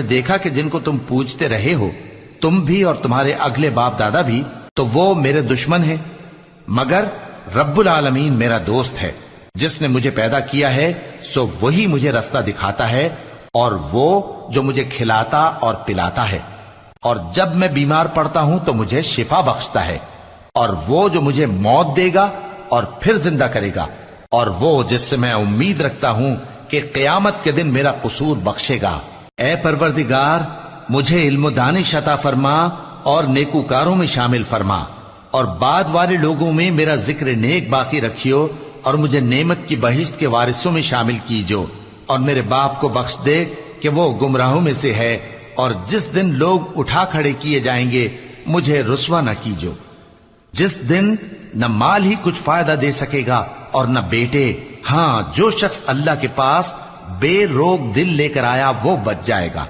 دیکھا کہ جن کو تم پوجتے رہے ہو تم بھی اور تمہارے اگلے باپ دادا بھی، تو وہ میرے دشمن ہیں، مگر رب العالمین میرا دوست ہے۔ جس نے مجھے پیدا کیا ہے سو وہی مجھے رستہ دکھاتا ہے، اور وہ جو مجھے کھلاتا اور پلاتا ہے، اور جب میں بیمار پڑتا ہوں تو مجھے شفا بخشتا ہے، اور وہ جو مجھے موت دے گا اور پھر زندہ کرے گا، اور وہ جس سے میں امید رکھتا ہوں کہ قیامت کے دن میرا قصور بخشے گا۔ اے پروردگار، مجھے علم و دانش عطا فرما اور نیکوکاروں میں شامل فرما، اور بعد والے لوگوں میں میرا ذکر نیک باقی رکھیو، اور مجھے نعمت کی بہشت کے وارثوں میں شامل کیجو، اور میرے باپ کو بخش دے کہ وہ گمراہوں میں سے ہے، اور جس دن لوگ اٹھا کھڑے کیے جائیں گے مجھے رسوا نہ کیجو، جس دن نہ مال ہی کچھ فائدہ دے سکے گا اور نہ بیٹے۔ ہاں، جو شخص اللہ کے پاس بے روک دل لے کر آیا وہ بچ جائے گا۔